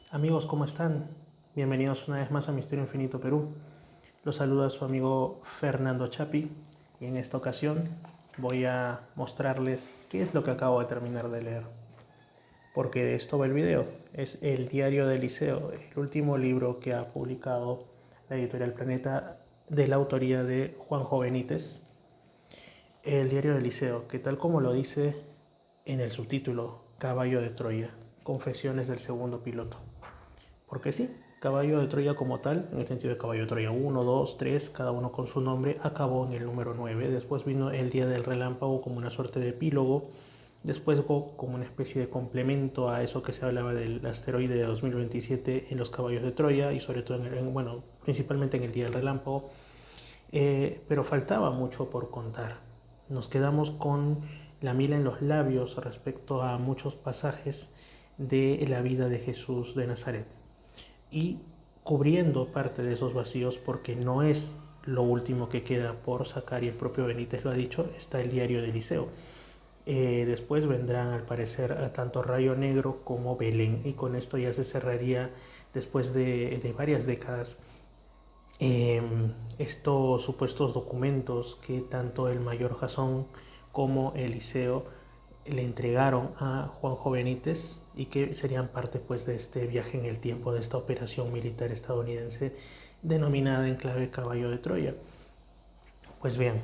Amigos, ¿cómo están? Bienvenidos una vez más a Misterio Infinito Perú. Los saluda su amigo Fernando Chapi y en esta ocasión voy a mostrarles qué es lo que acabo de terminar de leer. Porque de esto va el video. Es El Diario del Liceo, el último libro que ha publicado la editorial Planeta de la autoría de Juanjo Benítez. El Diario del Liceo, que tal como lo dice en el subtítulo, Caballo de Troya, Confesiones del segundo piloto. Porque sí, Caballo de Troya como tal, en el sentido de Caballo de Troya 1, 2, 3, cada uno con su nombre, acabó en el número 9. Después vino El Día del Relámpago como una suerte de epílogo. Después como una especie de complemento a eso que se hablaba del asteroide de 2027 en los Caballos de Troya y sobre todo, bueno, principalmente en El Día del Relámpago. Pero faltaba mucho por contar. Nos quedamos con la miel en los labios respecto a muchos pasajes de la vida de Jesús de Nazaret y cubriendo parte de esos vacíos porque no es lo último que queda por sacar y el propio Benítez lo ha dicho, está el diario de Eliseo. Después vendrán al parecer tanto Rayo Negro como Belén y con esto ya se cerraría después de varias décadas eh, estos supuestos documentos que tanto el mayor Jasón como Eliseo le entregaron a Juanjo Benítez y que serían parte pues de este viaje en el tiempo, de esta operación militar estadounidense denominada en clave Caballo de Troya. Pues bien,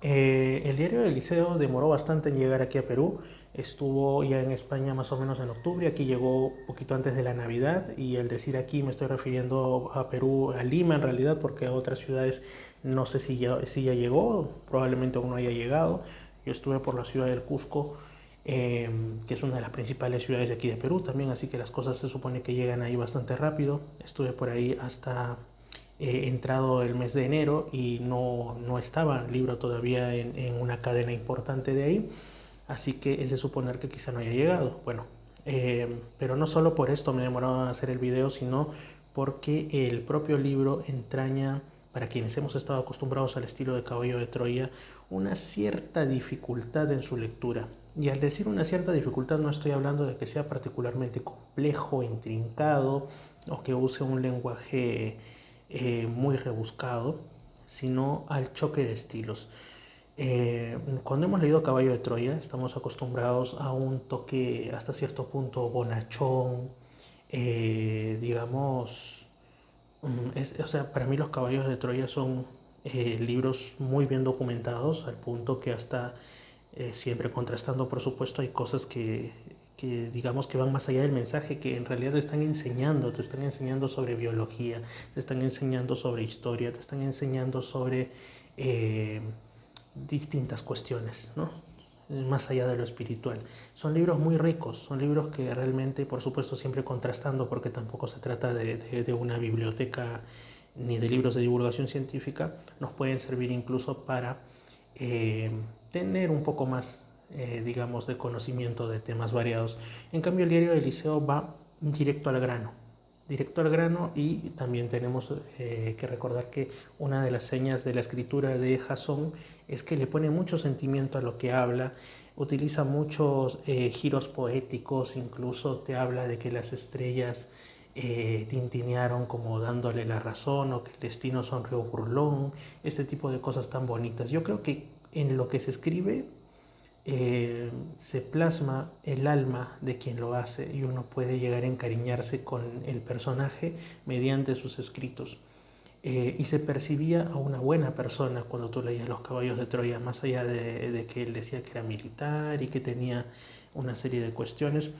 el diario del Liceo demoró bastante en llegar aquí a Perú. Estuvo ya en España más o menos en octubre, aquí llegó un poquito antes de la Navidad y al decir aquí me estoy refiriendo a Perú, a Lima en realidad, porque a otras ciudades no sé si ya llegó, probablemente aún no haya llegado. Yo estuve por la ciudad del Cusco, que es una de las principales ciudades de aquí de Perú también, así que las cosas se supone que llegan ahí bastante rápido. Estuve por ahí hasta entrado el mes de enero y no estaba el libro todavía en una cadena importante de ahí, así que es de suponer que quizá no haya llegado. Bueno, pero no solo por esto me demoraba en hacer el video, sino porque el propio libro entraña, para quienes hemos estado acostumbrados al estilo de Caballo de Troya, una cierta dificultad en su lectura. Y al decir una cierta dificultad no estoy hablando de que sea particularmente complejo, intrincado o que use un lenguaje muy rebuscado, sino al choque de estilos. Cuando hemos leído Caballo de Troya, estamos acostumbrados a un toque hasta cierto punto bonachón, digamos, o sea, para mí los Caballos de Troya son libros muy bien documentados, al punto que hasta siempre contrastando, por supuesto, hay cosas que digamos que van más allá del mensaje, que en realidad te están enseñando sobre biología, te están enseñando sobre historia, te están enseñando sobre eh, distintas cuestiones, ¿no? Más allá de lo espiritual. Son libros muy ricos, son libros que realmente, por supuesto, siempre contrastando, porque tampoco se trata de una biblioteca ni de libros de divulgación científica, nos pueden servir incluso para eh, tener un poco más, digamos, de conocimiento de temas variados. En cambio, el diario del Liceo va directo al grano y también tenemos que recordar que una de las señas de la escritura de Jasón es que le pone mucho sentimiento a lo que habla, utiliza muchos giros poéticos, incluso te habla de que las estrellas tintinearon como dándole la razón o que el destino sonrió burlón, este tipo de cosas tan bonitas. Yo creo que en lo que se escribe se plasma el alma de quien lo hace y uno puede llegar a encariñarse con el personaje mediante sus escritos. Y se percibía a una buena persona cuando tú leías Los Caballos de Troya, más allá de que él decía que era militar y que tenía una serie de cuestiones.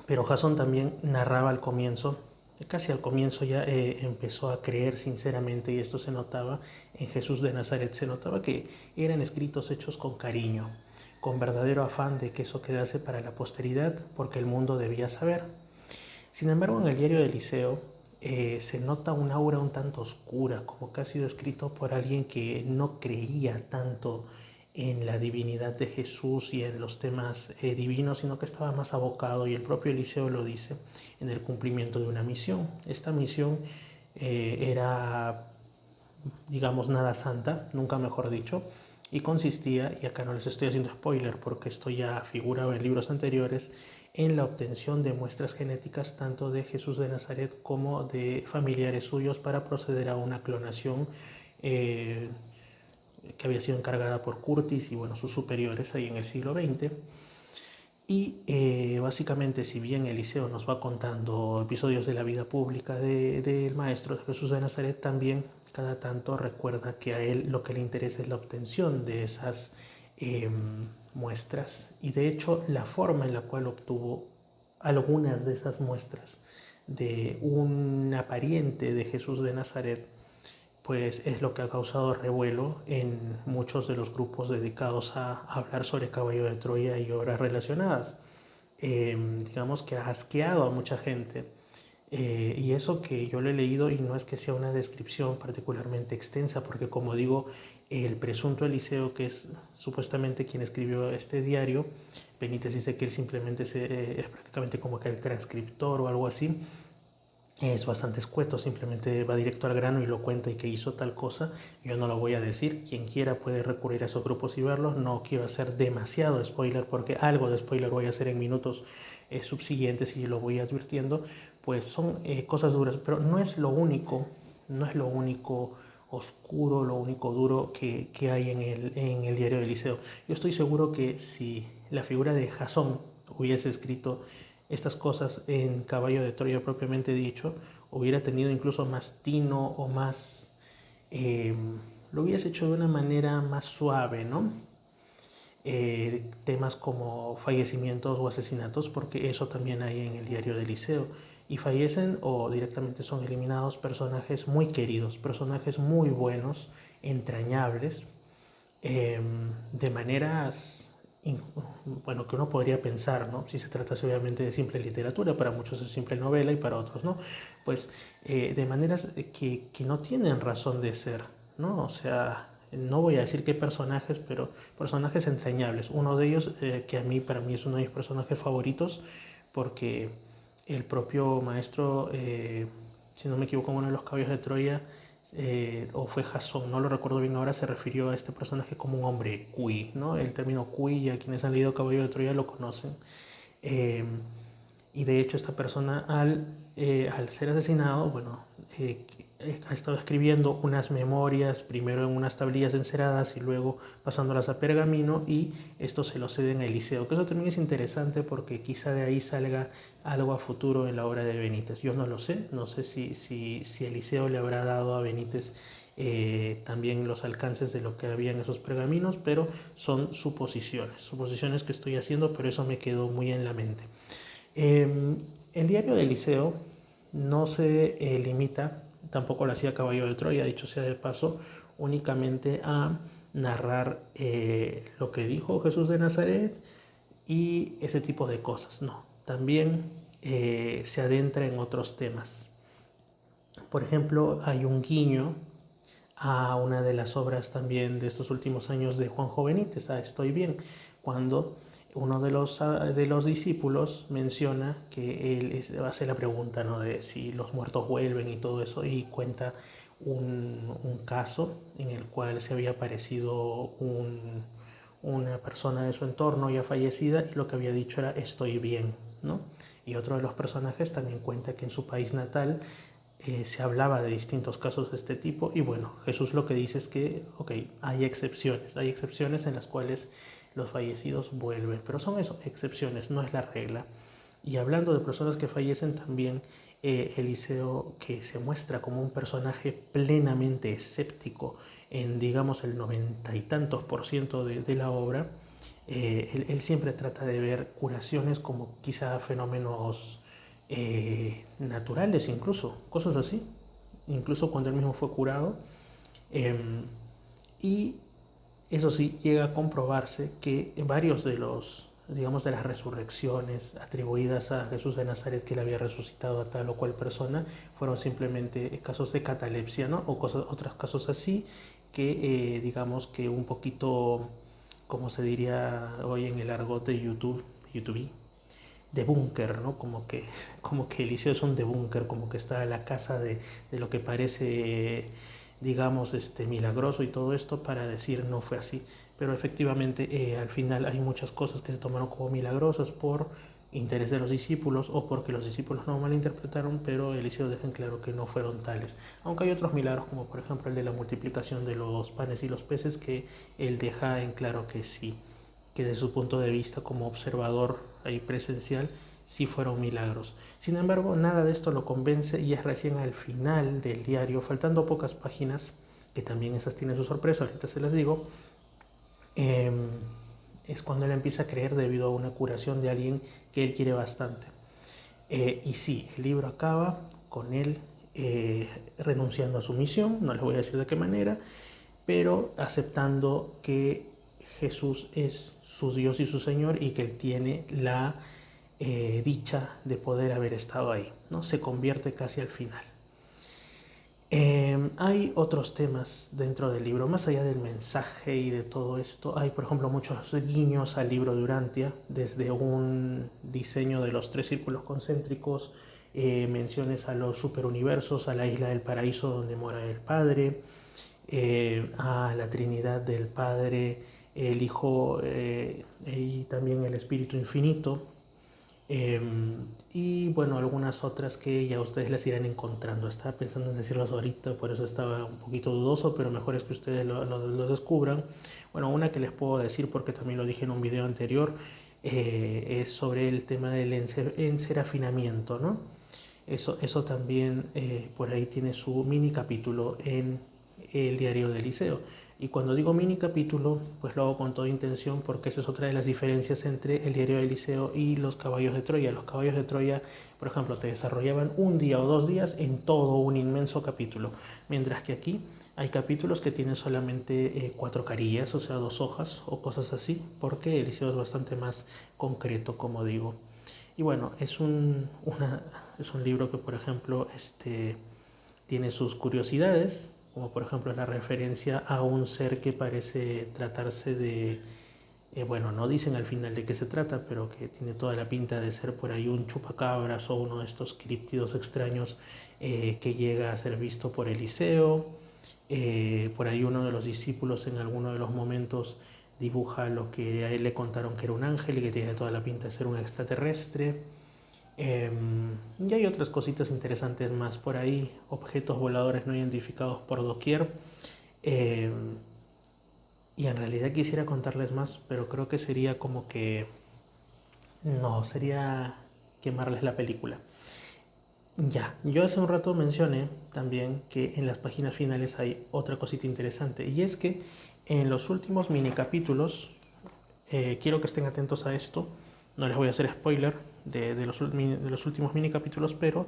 Pero Jason también narraba al comienzo, casi al comienzo ya empezó a creer sinceramente, y esto se notaba en Jesús de Nazaret, se notaba que eran escritos hechos con cariño, con verdadero afán de que eso quedase para la posteridad, porque el mundo debía saber. Sin embargo, en el diario de Eliseo se nota un aura un tanto oscura, como que ha sido escrito por alguien que no creía tanto en la divinidad de Jesús y en los temas divinos, sino que estaba más abocado, y el propio Eliseo lo dice, en el cumplimiento de una misión. Esta misión era, digamos, nada santa, nunca mejor dicho, y consistía, y acá no les estoy haciendo spoiler porque esto ya figuraba en libros anteriores, en la obtención de muestras genéticas tanto de Jesús de Nazaret como de familiares suyos para proceder a una clonación eh, que había sido encargada por Curtis y bueno, sus superiores ahí en el siglo XX. Y básicamente, si bien Eliseo nos va contando episodios de la vida pública del maestro de Jesús de Nazaret, también cada tanto recuerda que a él lo que le interesa es la obtención de esas eh, muestras y de hecho la forma en la cual obtuvo algunas de esas muestras de un pariente de Jesús de Nazaret pues es lo que ha causado revuelo en muchos de los grupos dedicados a hablar sobre Caballo de Troya y obras relacionadas. Digamos que ha asqueado a mucha gente. Y eso que yo lo he leído y no es que sea una descripción particularmente extensa, porque como digo, el presunto Eliseo, que es supuestamente quien escribió este diario, Benítez dice que él simplemente es prácticamente como que el transcriptor o algo así, es bastante escueto, simplemente va directo al grano y lo cuenta y que hizo tal cosa. Yo no lo voy a decir, quien quiera puede recurrir a esos grupos y verlos. No quiero hacer demasiado spoiler porque algo de spoiler voy a hacer en minutos subsiguientes y lo voy advirtiendo. Pues son cosas duras, pero no es lo único, no es lo único oscuro, lo único duro que hay en el diario de Eliseo. Yo estoy seguro que si la figura de Jasón hubiese escrito estas cosas en Caballo de Troya propiamente dicho, hubiera tenido incluso más tino o más... lo hubieras hecho de una manera más suave, ¿no? Temas como fallecimientos o asesinatos, porque eso también hay en el diario de Eliseo. Y fallecen o directamente son eliminados personajes muy queridos, personajes muy buenos, entrañables, de maneras bueno, que uno podría pensar, ¿no? Si se tratase obviamente de simple literatura, para muchos es simple novela y para otros no, pues de maneras que no tienen razón de ser, ¿no? O sea, no voy a decir qué personajes, pero personajes entrañables. Uno de ellos, que para mí es uno de mis personajes favoritos, porque el propio maestro, si no me equivoco, en uno de los caballos de Troya, o fue Jasón, no lo recuerdo bien ahora, se refirió a este personaje como un hombre cuy, ¿no? El término cuy, ya quienes han leído Caballo de Troya lo conocen. Eh, y de hecho esta persona al ser asesinado, bueno, ha estado escribiendo unas memorias, primero en unas tablillas enceradas y luego pasándolas a pergamino y esto se lo ceden a Eliseo, que eso también es interesante porque quizá de ahí salga algo a futuro en la obra de Benítez. Yo no lo sé, no sé si Eliseo le habrá dado a Benítez también los alcances de lo que había en esos pergaminos, pero son suposiciones que estoy haciendo, pero eso me quedó muy en la mente. El diario de Eliseo no se limita, tampoco lo hacía Caballo de Troya, dicho sea de paso, únicamente a narrar lo que dijo Jesús de Nazaret y ese tipo de cosas. No, también se adentra en otros temas. Por ejemplo, hay un guiño a una de las obras también de estos últimos años de Juanjo Benítez, a Estoy Bien, cuando uno de los discípulos menciona que él hace la pregunta, ¿no?, de si los muertos vuelven y todo eso, y cuenta un caso en el cual se había aparecido una persona de su entorno ya fallecida y lo que había dicho era estoy bien, ¿no? Y otro de los personajes también cuenta que en su país natal se hablaba de distintos casos de este tipo y bueno, Jesús lo que dice es que, ok, hay excepciones en las cuales los fallecidos vuelven, pero son eso, excepciones, no es la regla. Y hablando de personas que fallecen también, Eliseo, que se muestra como un personaje plenamente escéptico en, digamos, el 90 y tantos por ciento de la obra, él siempre trata de ver curaciones como quizá fenómenos naturales incluso, cosas así, incluso cuando él mismo fue curado. Y eso sí, llega a comprobarse que varios de los, digamos, de las resurrecciones atribuidas a Jesús de Nazaret, que le había resucitado a tal o cual persona, fueron simplemente casos de catalepsia, ¿no? O otros casos así, que digamos que un poquito, como se diría hoy en el argot de YouTube, debunker, ¿no? Como que Eliseo es un debunker, como que está a la casa de lo que parece, digamos, milagroso y todo esto para decir no fue así. pero efectivamente al final hay muchas cosas que se tomaron como milagrosas por interés de los discípulos o porque los discípulos no malinterpretaron, pero Eliseo deja en claro que no fueron tales. Aunque hay otros milagros, como por ejemplo el de la multiplicación de los panes y los peces, que él deja en claro que sí, que desde su punto de vista como observador ahí presencial, sí fueron milagros. Sin embargo, nada de esto lo convence y es recién al final del diario, faltando pocas páginas, que también esas tienen su sorpresa, ahorita se las digo, eh, es cuando él empieza a creer debido a una curación de alguien que él quiere bastante. Y sí, el libro acaba con él renunciando a su misión, no les voy a decir de qué manera, pero aceptando que Jesús es su Dios y su Señor y que él tiene la dicha de poder haber estado ahí, ¿no? Se convierte casi al final. Hay otros temas dentro del libro, más allá del mensaje y de todo esto. Hay, por ejemplo, muchos guiños al libro de Urantia, desde un diseño de los tres círculos concéntricos, menciones a los superuniversos, a la isla del paraíso donde mora el Padre, a la Trinidad del Padre, el Hijo y también el Espíritu Infinito. Eh, y bueno, algunas otras que ya ustedes las irán encontrando. Estaba pensando en decirlas ahorita, por eso estaba un poquito dudoso, pero mejor es que ustedes lo descubran. Bueno, una que les puedo decir, porque también lo dije en un video anterior, es sobre el tema del enserafinamiento, ¿no? Eso también por ahí tiene su mini capítulo en el diario de Eliseo. Y cuando digo mini capítulo, pues lo hago con toda intención porque esa es otra de las diferencias entre el diario de Eliseo y los caballos de Troya. Los caballos de Troya, por ejemplo, te desarrollaban un día o 2 días en todo un inmenso capítulo, mientras que aquí hay capítulos que tienen solamente 4 carillas, o sea, 2 hojas o cosas así, porque Eliseo es bastante más concreto, como digo. Y bueno, es un libro que, por ejemplo, tiene sus curiosidades, como por ejemplo la referencia a un ser que parece tratarse de, bueno, no dicen al final de qué se trata, pero que tiene toda la pinta de ser por ahí un chupacabras o uno de estos críptidos extraños que llega a ser visto por Eliseo. Por ahí uno de los discípulos en alguno de los momentos dibuja lo que a él le contaron que era un ángel y que tiene toda la pinta de ser un extraterrestre. Y hay otras cositas interesantes más por ahí, objetos voladores no identificados por doquier. Em, y en realidad quisiera contarles más, pero creo que sería como que... No, sería quemarles la película. Ya, yo hace un rato mencioné también que en las páginas finales hay otra cosita interesante, y es que en los últimos mini capítulos, quiero que estén atentos a esto, no les voy a hacer spoiler de los últimos mini capítulos, pero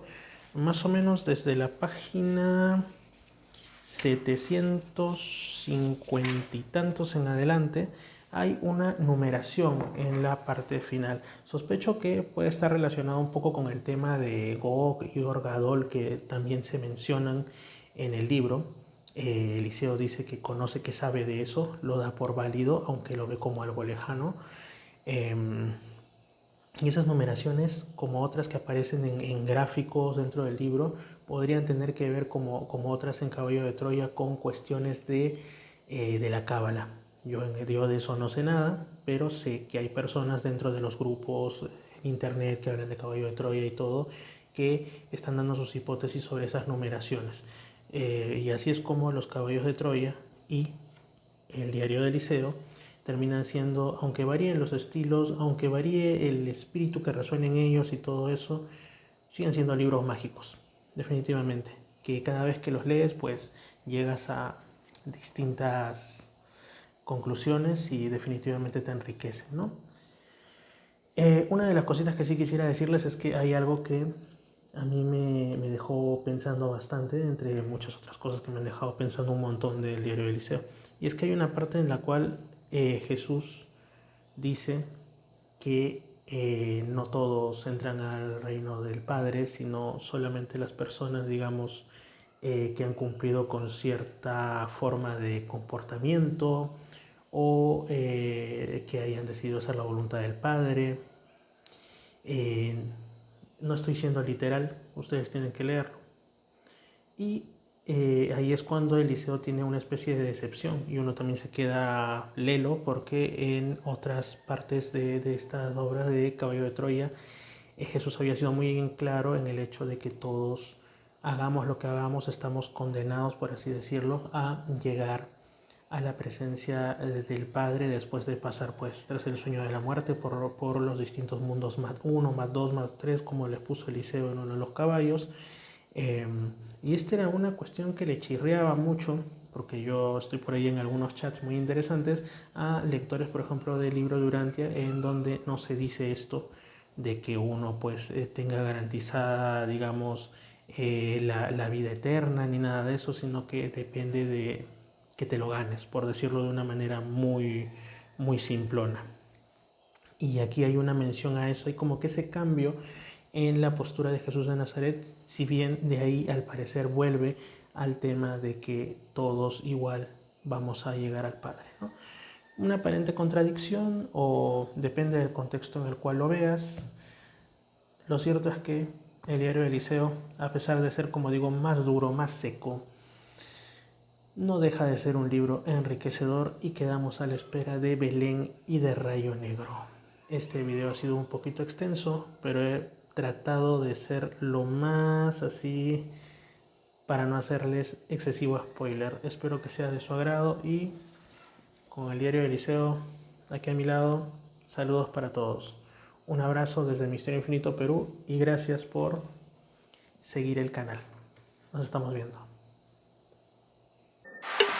más o menos desde la página 750 y tantos en adelante, hay una numeración en la parte final. Sospecho que puede estar relacionado un poco con el tema de Gog y Orgadol que también se mencionan en el libro. Eliseo dice que conoce, que sabe de eso, lo da por válido, aunque lo ve como algo lejano. Eh, y esas numeraciones, como otras que aparecen en gráficos dentro del libro, podrían tener que ver como otras en Caballo de Troya con cuestiones de la cábala. Yo de eso no sé nada, pero sé que hay personas dentro de los grupos en internet que hablan de Caballo de Troya y todo, que están dando sus hipótesis sobre esas numeraciones. Y así es como los Caballos de Troya y el diario de Eliseo terminan siendo, aunque varíen los estilos, aunque varíe el espíritu que resuena en ellos y todo eso, siguen siendo libros mágicos, definitivamente. Que cada vez que los lees, pues llegas a distintas conclusiones y definitivamente te enriquecen, ¿no? Una de las cositas que sí quisiera decirles es que hay algo que a mí me dejó pensando bastante, entre muchas otras cosas que me han dejado pensando un montón del diario de Eliseo. Y es que hay una parte en la cual Jesús dice que no todos entran al reino del Padre, sino solamente las personas, digamos, que han cumplido con cierta forma de comportamiento o que hayan decidido hacer la voluntad del Padre. Eh, no estoy siendo literal, ustedes tienen que leerlo. Y ahí es cuando Eliseo tiene una especie de decepción y uno también se queda lelo porque en otras partes de esta obra de Caballo de Troya, Jesús había sido muy bien claro en el hecho de que todos, hagamos lo que hagamos, estamos condenados, por así decirlo, a llegar a la presencia del Padre después de pasar pues tras el sueño de la muerte por los distintos mundos, más uno, más dos, más tres, como les puso Eliseo en uno de los caballos. Y esta era una cuestión que le chirriaba mucho, porque yo estoy por ahí en algunos chats muy interesantes, a lectores, por ejemplo, del libro de Urantia, en donde no se dice esto de que uno pues tenga garantizada, digamos, la vida eterna ni nada de eso, sino que depende de que te lo ganes, por decirlo de una manera muy, muy simplona. Y aquí hay una mención a eso, hay como que ese cambio en la postura de Jesús de Nazaret, si bien de ahí al parecer vuelve al tema de que todos igual vamos a llegar al Padre, ¿no? Una aparente contradicción, o depende del contexto en el cual lo veas. Lo cierto es que el diario de Eliseo, a pesar de ser, como digo, más duro, más seco, no deja de ser un libro enriquecedor, y quedamos a la espera de Belén y de Rayo Negro. Este video ha sido un poquito extenso, pero he tratado de ser lo más así para no hacerles excesivo spoiler. Espero que sea de su agrado, y con el diario de Eliseo aquí a mi lado, saludos para todos. Un abrazo desde Misterio Infinito Perú y gracias por seguir el canal. Nos estamos viendo.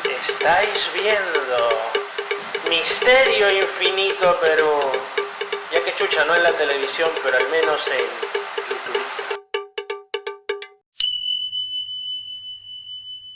Estáis viendo Misterio Infinito Perú. Ya que chucha no en la televisión, pero al menos en